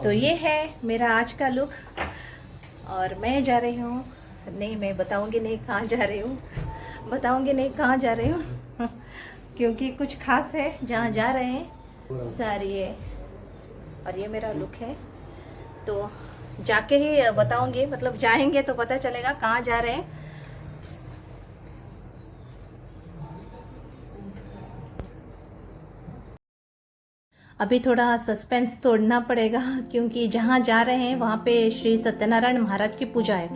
तो ये है मेरा आज का लुक। और मैं जा रही हूँ, नहीं मैं बताऊँगी नहीं कहाँ जा रही हूँ, बताऊँगी नहीं कहाँ जा रही हूँ क्योंकि कुछ खास है जहाँ जा रहे हैं सारी है। और ये मेरा लुक है, तो जाके ही बताऊँगी, मतलब जाएंगे तो पता चलेगा कहाँ जा रहे हैं। अभी थोड़ा सस्पेंस तोड़ना पड़ेगा क्योंकि जहाँ जा रहे हैं वहाँ पे श्री सत्यनारायण महाराज की पूजा है,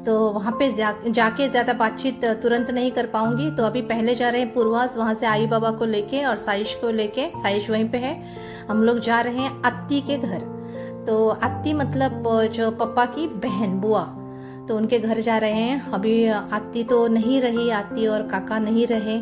तो वहाँ पे जाके ज़्यादा बातचीत तुरंत नहीं कर पाऊँगी। तो अभी पहले जा रहे हैं पूर्वास, वहाँ से आई बाबा को लेके और साइश को लेके, साइश वहीं पे है। हम लोग जा रहे हैं अत्ती के घर। तो अत्ती मतलब जो पप्पा की बहन बुआ, तो उनके घर जा रहे हैं। अभी आती तो नहीं रही, आती और काका नहीं रहे,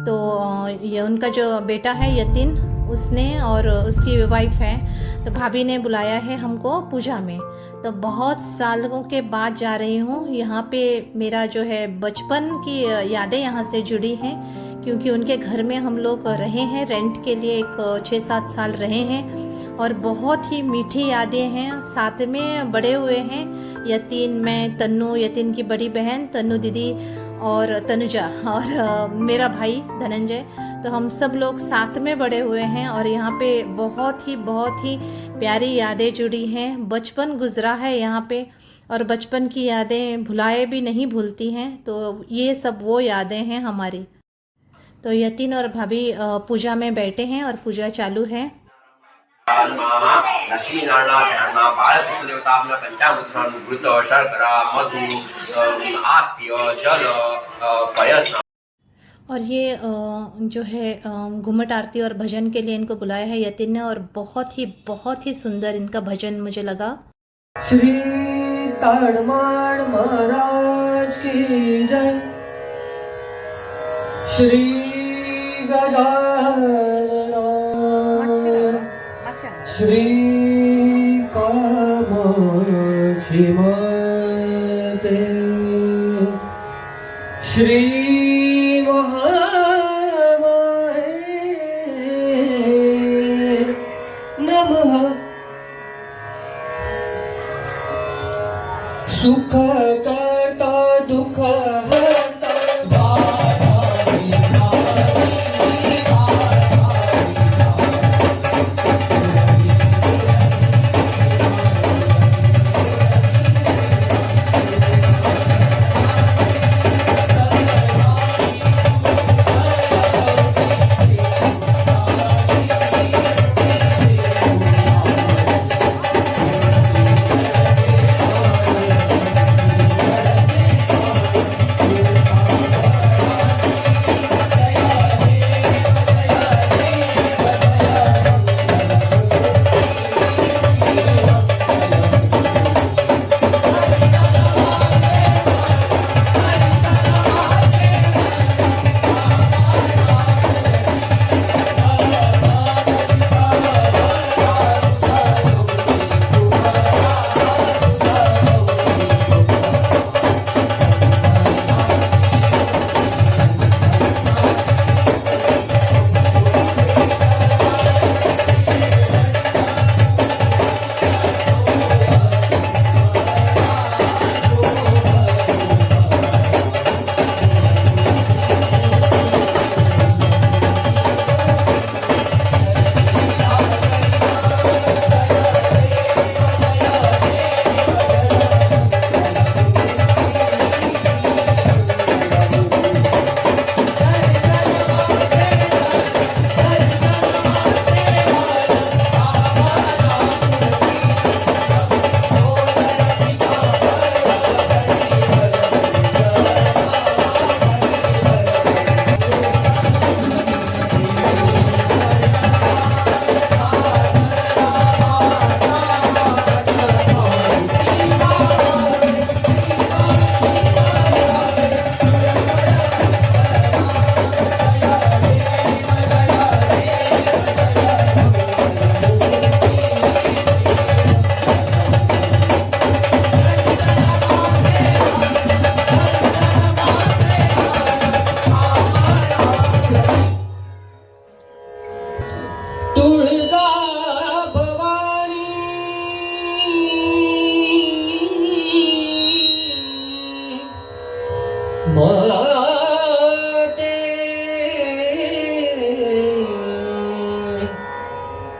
तो ये उनका जो बेटा है यतिन, उसने और उसकी वाइफ है, तो भाभी ने बुलाया है हमको पूजा में। तो बहुत सालों के बाद जा रही हूँ यहाँ पे। मेरा जो है बचपन की यादें यहाँ से जुड़ी हैं क्योंकि उनके घर में हम लोग रहे हैं रेंट के लिए, एक 6-7 साल रहे हैं और बहुत ही मीठी यादें हैं। साथ में बड़े हुए हैं यतिन, मैं, तन्नू, यतिन की बड़ी बहन तन्नू दीदी और तनुजा और मेरा भाई धनंजय, तो हम सब लोग साथ में बड़े हुए हैं। और यहाँ पे बहुत ही प्यारी यादें जुड़ी हैं। बचपन गुजरा है यहाँ पे और बचपन की यादें भुलाए भी नहीं भूलती हैं, तो ये सब वो यादें हैं हमारी। तो यतिन और भाभी पूजा में बैठे हैं और पूजा चालू है। लक्ष्मी नारायण भारत देवता पंचामृत शर्करा मधु आप्य जल पयस। और ये जो है घुमट आरती और भजन के लिए इनको बुलाया है यतिन ने, और बहुत ही सुंदर इनका भजन मुझे लगा। श्री ताड़मान महाराज की जय। श्री गजानन श्री कामाक्षी माते श्री सुख करता दुख हरता।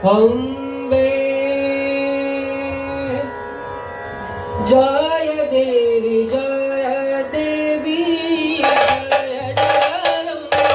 अम्बे जय देवी जय देवी जय जगदम्बे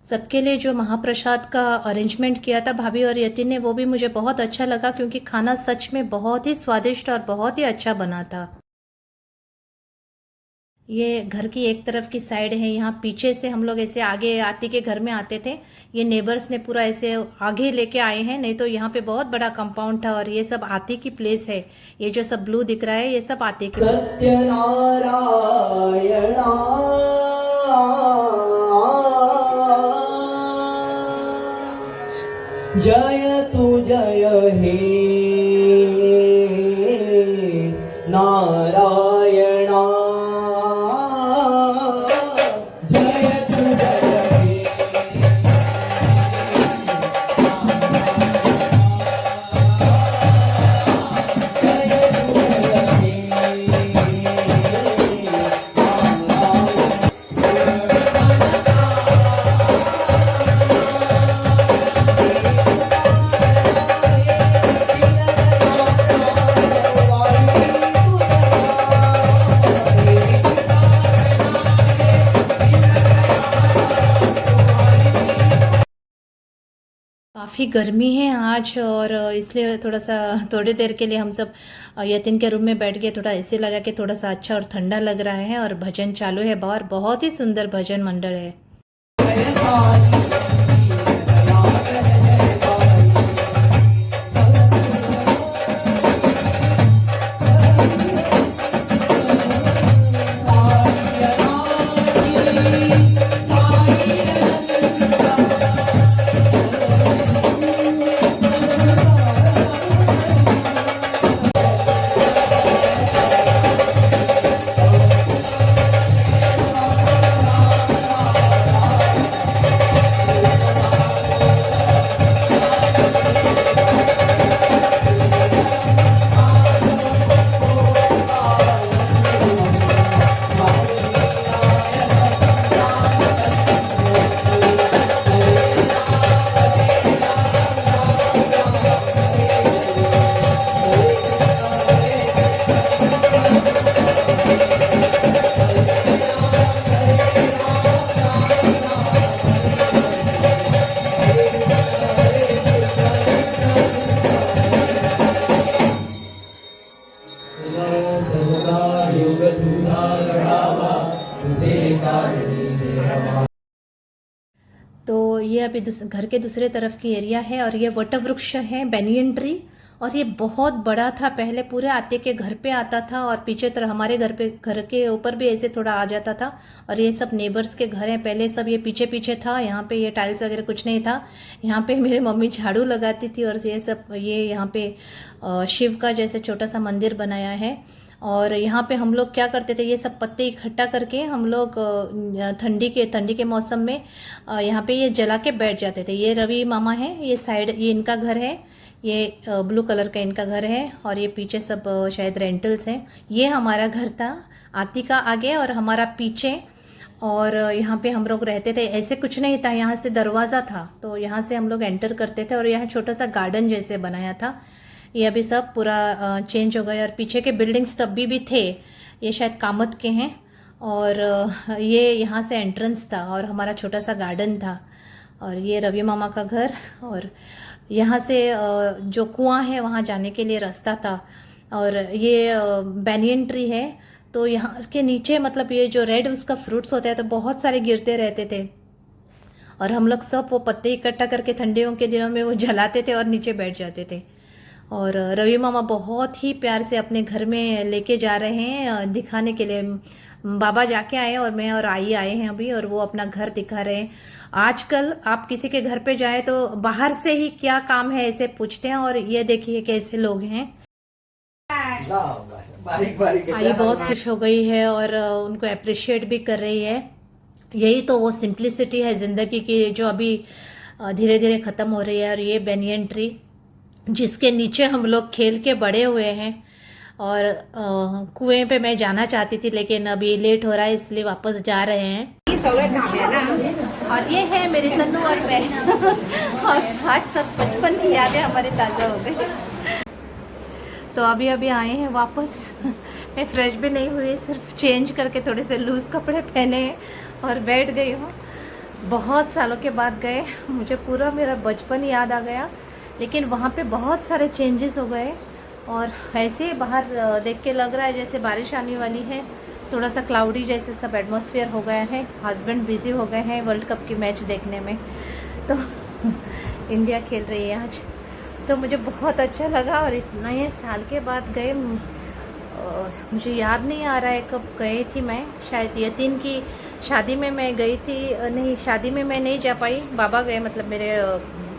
सबके लिए जो महाप्रसाद का अरेंजमेंट किया था भाभी और यतिन ने, वो भी मुझे बहुत अच्छा लगा क्योंकि खाना सच में बहुत ही स्वादिष्ट और बहुत ही अच्छा बना था। ये घर की एक तरफ की साइड है, यहाँ पीछे से हम लोग ऐसे आगे आती के घर में आते थे। ये नेबर्स ने पूरा ऐसे आगे लेके आए हैं, नहीं तो यहाँ पे बहुत बड़ा कंपाउंड था और ये सब आती की प्लेस है। ये जो सब ब्लू दिख रहा है ये सब आती की। जय तु जय हे नारायणा जय तु जय हे जय तु काफ़ी गर्मी है आज और इसलिए थोड़ी देर के लिए हम सब यतिन के रूम में बैठ गए। थोड़ा ऐसे लगा कि थोड़ा सा अच्छा और ठंडा लग रहा है और भजन चालू है बाहर। बहुत ही सुंदर भजन मंडल है। तो ये अभी घर के दूसरे तरफ की एरिया है और ये वटवृक्ष है, बेनियन ट्री। और ये बहुत बड़ा था, पहले पूरे आते के घर पे आता था और पीछे तरह हमारे घर के ऊपर भी ऐसे थोड़ा आ जाता था। और ये सब नेबर्स के घर हैं, पहले सब ये पीछे पीछे था। यहाँ पे ये टाइल्स वगैरह कुछ नहीं था। यहाँ पे मेरी मम्मी झाड़ू लगाती थी और ये यहाँ पे शिव का जैसे छोटा सा मंदिर बनाया है। और यहाँ पे हम लोग क्या करते थे, ये सब पत्ते इकट्ठा करके हम लोग ठंडी के मौसम में यहाँ पे ये जला के बैठ जाते थे। ये रवि मामा है, ये साइड ये इनका घर है। ये ब्लू कलर का इनका घर है और ये पीछे सब शायद रेंटल्स हैं। ये हमारा घर था, आती का आगे और हमारा पीछे। और यहाँ पे हम लोग रहते थे। ऐसे कुछ नहीं था, यहाँ से दरवाज़ा था तो यहाँ से हम लोग एंटर करते थे और यहाँ छोटा सा गार्डन जैसे बनाया था। ये अभी सब पूरा चेंज हो गया और पीछे के बिल्डिंग्स तब भी थे, ये शायद कामत के हैं। और ये यहाँ से एंट्रेंस था और हमारा छोटा सा गार्डन था। और ये रवि मामा का घर और यहाँ से जो कुआं है वहाँ जाने के लिए रास्ता था। और ये बैनियन ट्री है तो यहाँ के नीचे मतलब ये जो रेड उसका फ्रूट्स होता है तो बहुत सारे गिरते रहते थे और हम लोग सब वो पत्ते इकट्ठा करके ठंडियों के दिनों में वो जलाते थे और नीचे बैठ जाते थे। और रवि मामा बहुत ही प्यार से अपने घर में लेके जा रहे हैं दिखाने के लिए। बाबा जाके आए और मैं और आई आए हैं अभी और वो अपना घर दिखा रहे हैं। आजकल आप किसी के घर पे जाए तो बाहर से ही क्या काम है ऐसे पूछते हैं और ये देखिए कैसे लोग हैं। बारीक बारीक आई बहुत खुश हो गई है और उनको अप्रिशिएट भी कर रही है। यही तो वो सिंप्लिसिटी है ज़िंदगी की जो अभी धीरे धीरे ख़त्म हो रही है। और ये बैनियन ट्री जिसके नीचे हम लोग खेल के बड़े हुए हैं। और कुएं पे मैं जाना चाहती थी लेकिन अभी लेट हो रहा है इसलिए वापस जा रहे हैं। और ये है मेरे तन्नू और मैं और आज सब बचपन की यादें हमारे ताज़ा हो गई। तो अभी अभी आए हैं वापस। मैं फ्रेश भी नहीं हुई, सिर्फ चेंज करके थोड़े से लूज़ कपड़े पहने हैं और बैठ गई हूँ। बहुत सालों के बाद गए, मुझे पूरा मेरा बचपन याद आ गया। लेकिन वहाँ पे बहुत सारे चेंजेस हो गए और ऐसे बाहर देख के लग रहा है जैसे बारिश आने वाली है। थोड़ा सा क्लाउडी जैसे सब एटमॉस्फेयर हो गया है। हस्बैंड बिजी हो गए हैं वर्ल्ड कप की मैच देखने में, तो इंडिया खेल रही है आज। तो मुझे बहुत अच्छा लगा और इतने साल के बाद गए। मुझे याद नहीं आ रहा है कब गई थी मैं, शायद यतीन की शादी में मैं गई थी। नहीं, शादी में मैं नहीं जा पाई, बाबा गए, मतलब मेरे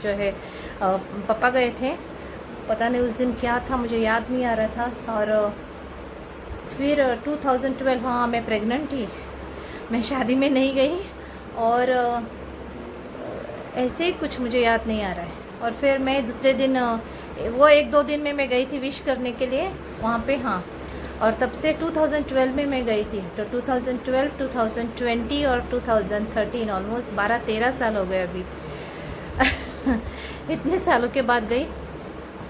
जो है पापा गए थे। पता नहीं उस दिन क्या था, मुझे याद नहीं आ रहा था। और फिर 2012 हाँ मैं प्रेग्नेंट थी, मैं शादी में नहीं गई और ऐसे ही कुछ मुझे याद नहीं आ रहा है। और फिर मैं दूसरे दिन वो 1-2 दिन में मैं गई थी विश करने के लिए वहाँ पे, हाँ। और तब से 2012 में मैं गई थी, तो 2012, 2020 और 2013 ऑलमोस्ट 12-13 साल हो गए अभी। इतने सालों के बाद गई।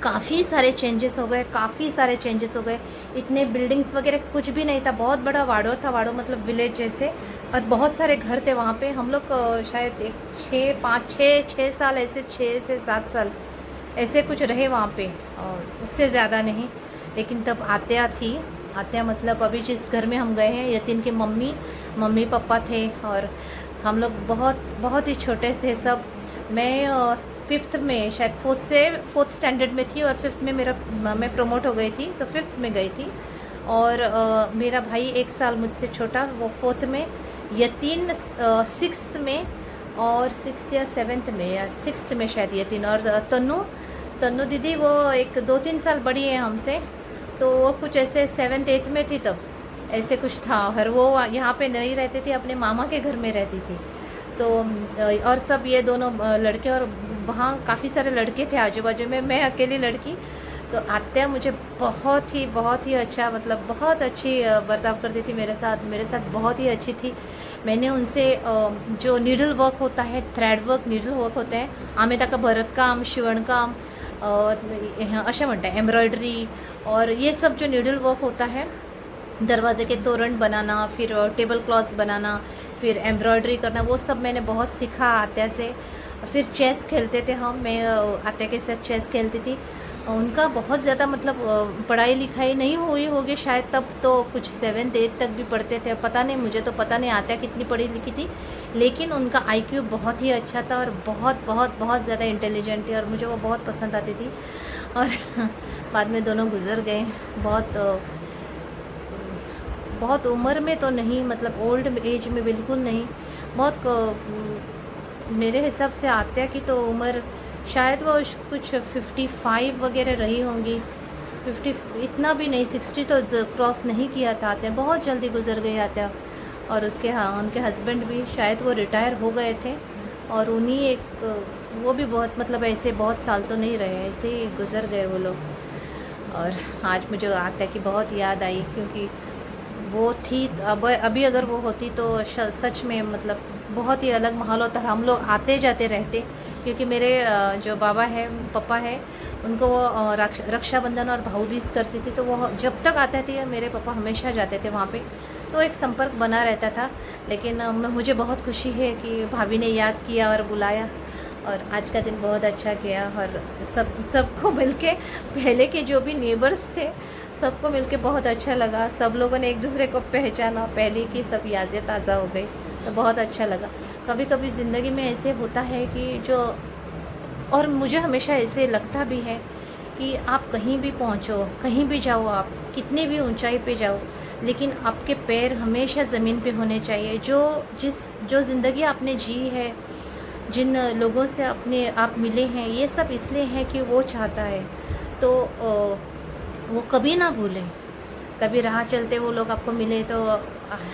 काफ़ी सारे चेंजेस हो गए, काफ़ी सारे चेंजेस हो गए। इतने बिल्डिंग्स वगैरह कुछ भी नहीं था, बहुत बड़ा वाड़ो था, वाड़ो मतलब विलेज जैसे, और बहुत सारे घर थे वहाँ पे। हम लोग शायद 6 साल ऐसे, 6 से 7 साल ऐसे कुछ रहे वहाँ पे, और उससे ज़्यादा नहीं। लेकिन तब आत्या थी, आत्या मतलब अभी जिस घर में हम गए हैं, यतीन के मम्मी पापा थे और हम लोग बहुत ही छोटे थे सब। मैं 5th में शायद 4th स्टैंडर्ड में थी और 5th में मैं प्रमोट हो गई थी, तो 5th में गई थी। और मेरा भाई 1 साल मुझसे छोटा, वो 4th में, यतीन 6th में, और 6th या 7th में या 6th में शायद यतीन। और तन्नू दीदी वो 2-3 साल बड़ी है हमसे, तो वो कुछ ऐसे 7th 8th में थी तब, ऐसे कुछ था। और वो यहाँ पे नहीं रहती थी, अपने मामा के घर में रहती थी। तो और सब ये दोनों लड़के, और वहाँ काफ़ी सारे लड़के थे आजू बाजू में, मैं अकेली लड़की। तो आत्या मुझे बहुत ही अच्छा, मतलब बहुत अच्छी बर्ताव करती थी मेरे साथ बहुत ही अच्छी थी। मैंने उनसे जो नीडल वर्क होता है, थ्रेड वर्क, नीडल वर्क होते हैं, आम्ही का भरतकाम, शिवणकाम, अशा म्हणता है, एम्ब्रॉयडरी, और ये सब जो नीडल वर्क होता है, दरवाजे के तोरण बनाना, फिर टेबल क्लॉथ्स बनाना, फिर एम्ब्रॉयडरी करना, वो सब मैंने बहुत सीखा आत्या से। फिर चेस खेलते थे हम, मैं आत्या के साथ चेस खेलती थी। उनका बहुत ज़्यादा मतलब पढ़ाई लिखाई नहीं हुई होगी शायद, तब तो कुछ 7th 8th तक भी पढ़ते थे, पता नहीं, मुझे तो पता नहीं आत्या कितनी पढ़ी लिखी थी। लेकिन उनका IQ बहुत ही अच्छा था और बहुत ज़्यादा इंटेलिजेंट थी और मुझे वो बहुत पसंद आती थी। और बाद में दोनों गुजर गए, बहुत उम्र में तो नहीं, मतलब ओल्ड एज में बिल्कुल नहीं। मेरे हिसाब से आत्या की तो उम्र शायद वो कुछ 55 वगैरह रही होंगी, 50 इतना भी नहीं, 60 तो क्रॉस नहीं किया था आत्या, बहुत जल्दी गुजर गई आत्या। और उनके हस्बैंड भी शायद वो रिटायर हो गए थे और उन्हीं एक वो भी बहुत मतलब ऐसे बहुत साल तो नहीं रहे, ऐसे ही गुज़र गए वो लोग। और आज मुझे आता है कि बहुत याद आई, क्योंकि वो थी अब अभी अगर वो होती तो सच में मतलब बहुत ही अलग माहौल होता। हम लोग आते जाते रहते, क्योंकि मेरे जो बाबा है पापा है उनको वो रक्षाबंधन और भाऊ बीज करती थी, तो वो जब तक आते थे मेरे पापा हमेशा जाते थे वहाँ पे, तो एक संपर्क बना रहता था। लेकिन मुझे बहुत खुशी है कि भाभी ने याद किया और बुलाया, और आज का दिन बहुत अच्छा गया। और सबको मिलके, पहले के जो भी नेबर्स थे सबको मिलके बहुत अच्छा लगा। सब लोगों ने एक दूसरे को पहचाना, पहले की सब यादें ताज़ा हो गई, तो बहुत अच्छा लगा। कभी कभी ज़िंदगी में ऐसे होता है कि जो, और मुझे हमेशा ऐसे लगता भी है कि आप कहीं भी पहुंचो, कहीं भी जाओ, आप कितनी भी ऊंचाई पे जाओ, लेकिन आपके पैर हमेशा ज़मीन पे होने चाहिए। जो ज़िंदगी आपने जी है, जिन लोगों से अपने आप मिले हैं, ये सब इसलिए है कि वो चाहता है, तो वो कभी ना भूलें। कभी राह चलते वो लोग आपको मिले तो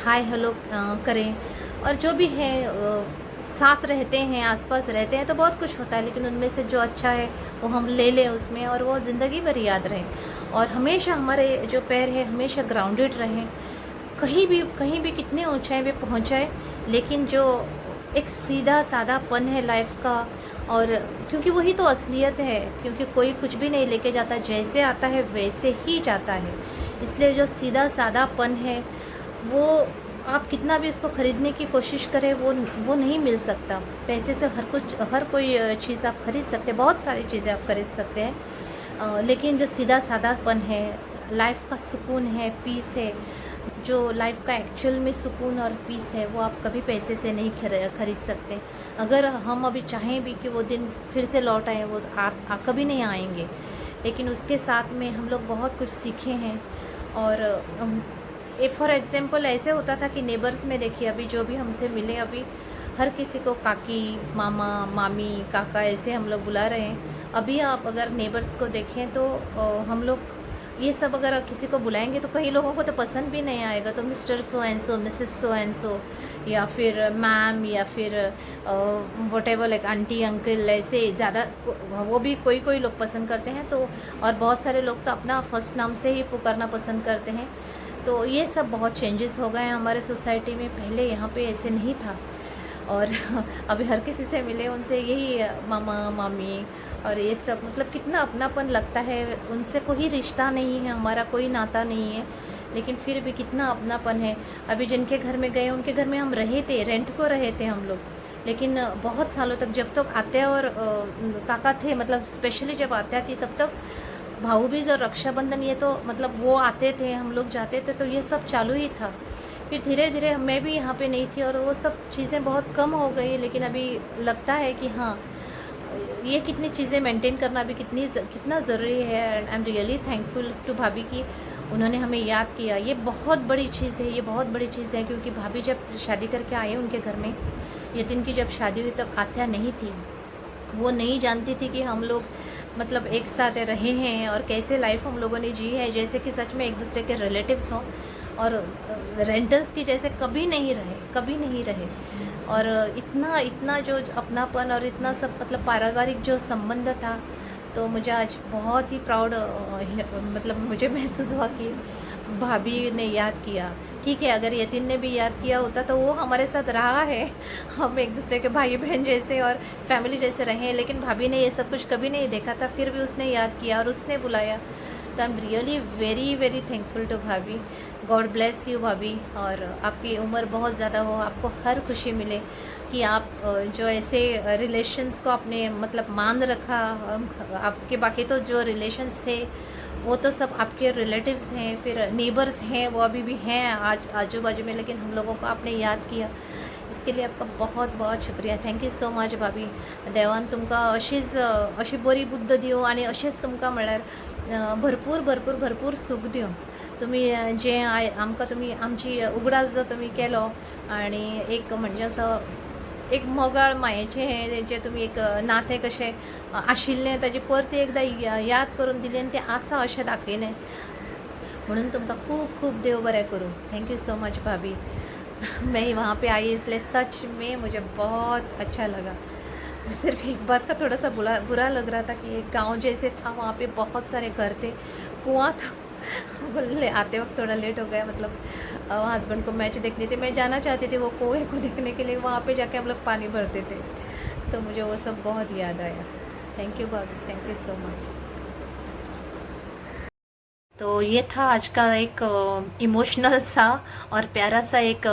हाय हेलो करें, और जो भी है साथ रहते हैं, आसपास रहते हैं तो बहुत कुछ होता है, लेकिन उनमें से जो अच्छा है वो हम ले लें उसमें, और वो ज़िंदगी भर याद रहे। और हमेशा हमारे जो पैर है हमेशा ग्राउंडेड रहें, कहीं भी कितने ऊंचाई पे पहुँच जाए, लेकिन जो एक सीधा सादापन है लाइफ का, और क्योंकि वही तो असलियत है, क्योंकि कोई कुछ भी नहीं लेके जाता, जैसे आता है वैसे ही जाता है। इसलिए जो सीधा सादापन है वो आप कितना भी इसको ख़रीदने की कोशिश करें वो नहीं मिल सकता। पैसे से हर कोई चीज़ आप खरीद सकते हैं, बहुत सारी चीज़ें आप खरीद सकते हैं, लेकिन जो सीधा सादापन है, लाइफ का सुकून है, पीस है, जो लाइफ का एक्चुअल में सुकून और पीस है, वो आप कभी पैसे से नहीं खरीद सकते। अगर हम अभी चाहें भी कि वो दिन फिर से लौट आए, वो आप कभी नहीं आएंगे, लेकिन उसके साथ में हम लोग बहुत कुछ सीखे हैं। और फॉर एग्ज़ाम्पल ऐसे होता था कि नेबर्स में देखिए, अभी जो भी हमसे मिले, अभी हर किसी को काकी, मामा, मामी, काका ऐसे हम लोग बुला रहे हैं। अभी आप अगर नेबर्स को देखें तो हम लोग ये सब अगर किसी को बुलाएंगे तो कई लोगों को तो पसंद भी नहीं आएगा, तो mister so and so, Mrs so and so, या फिर मैम, या फिर व्हाटएवर, लाइक आंटी, अंकल, ऐसे ज़्यादा वो भी कोई लोग पसंद करते हैं। तो और बहुत सारे लोग तो अपना फर्स्ट नाम से ही पुकारना पसंद करते हैं। तो ये सब बहुत चेंजेस हो गए हैं हमारे सोसाइटी में, पहले यहाँ पे ऐसे नहीं था। और अभी हर किसी से मिले उनसे यही मामा, मामी, और ये सब मतलब कितना अपनापन लगता है। उनसे कोई रिश्ता नहीं है, हमारा कोई नाता नहीं है, लेकिन फिर भी कितना अपनापन है। अभी जिनके घर में गए उनके घर में हम रहे थे, रेंट को रहे थे हम लोग, लेकिन बहुत सालों तक, जब तक आते और काका थे, मतलब स्पेशली जब आते थी तब तक भाऊ बीज और रक्षाबंधन, ये तो मतलब वो आते थे, हम लोग जाते थे, तो ये सब चालू ही था। फिर धीरे धीरे मैं भी यहाँ पे नहीं थी और वो सब चीज़ें बहुत कम हो गई, लेकिन अभी लगता है कि हाँ, ये कितनी चीज़ें मेंटेन करना भी कितना ज़रूरी है। And I am really thankful to भाभी की उन्होंने हमें याद किया। ये बहुत बड़ी चीज़ है, ये बहुत बड़ी चीज़ है, क्योंकि भाभी जब शादी करके आए उनके घर में, यतिन की जब शादी हुई तब आत्या नहीं थी। वो नहीं जानती थी कि हम लोग मतलब एक साथ रहे हैं और कैसे लाइफ हम लोगों ने जी है, जैसे कि सच में एक दूसरे के रिलेटिव्स हों, और रेंटल्स की जैसे कभी नहीं रहे। और इतना जो अपनापन और इतना सब मतलब पारिवारिक जो संबंध था, तो मुझे आज बहुत ही प्राउड मतलब मुझे महसूस हुआ कि भाभी ने याद किया। ठीक है, अगर यतिन ने भी याद किया होता तो वो हमारे साथ रहा है, हम एक दूसरे के भाई बहन जैसे और फैमिली जैसे रहे हैं, लेकिन भाभी ने ये सब कुछ कभी नहीं देखा था, फिर भी उसने याद किया और उसने बुलाया। तो I am really very very thankful to भाभी। गॉड ब्लेस यू भाभी, और आपकी उम्र बहुत ज़्यादा हो, आपको हर खुशी मिले कि आप जो ऐसे रिलेशंस को आपने मतलब मान रखा। आपके बाकी तो जो रिलेशंस थे वो तो सब आपके रिलेटिव्स हैं, फिर नेबर्स हैं, वो अभी भी हैं आज आजू बाजू में, लेकिन हम लोगों को आपने याद किया, इसके लिए आपका बहुत बहुत शुक्रिया। थँक्यू सो मच भाभी। देवान तुमका अशी बरी बुद्ध दिवं आणि अशेंच तुमकां म्हळ्यार भरपूर सूख दिवं। तुम्ही जे आमकां तुम्ही आमची उगडास जो तुम्ही केलो, आणि एक म्हणजे असं एक मोगाळ मायेचे हे जे तुम्ही एक नातें कशें आशिल्लें ताजी परती एकदां याद करून दिली, आनी तें आसा अशें दाखयलें, म्हणून तुमकां खूब खूब देव बरें करूं। थैंक यू सो मच भाभी। मैं वहाँ पे आई इसलिए सच में मुझे बहुत अच्छा लगा। सिर्फ एक बात का थोड़ा सा बुरा लग रहा था कि एक गांव जैसे था, वहाँ पे बहुत सारे घर थे, कुआं था। बोले आते वक्त थोड़ा लेट हो गया, मतलब हस्बैंड को मैच देखनी थी, मैं जाना चाहती थी वो कुएं को देखने के लिए, वहाँ पे जाके हम लोग पानी भरते थे। तो मुझे वो सब बहुत याद आया। थैंक यू भाभी, थैंक यू सो मच। तो ये था आज का एक इमोशनल सा और प्यारा सा एक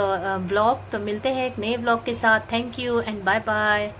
ब्लॉग। तो मिलते हैं एक नए ब्लॉग के साथ। Thank you and bye bye.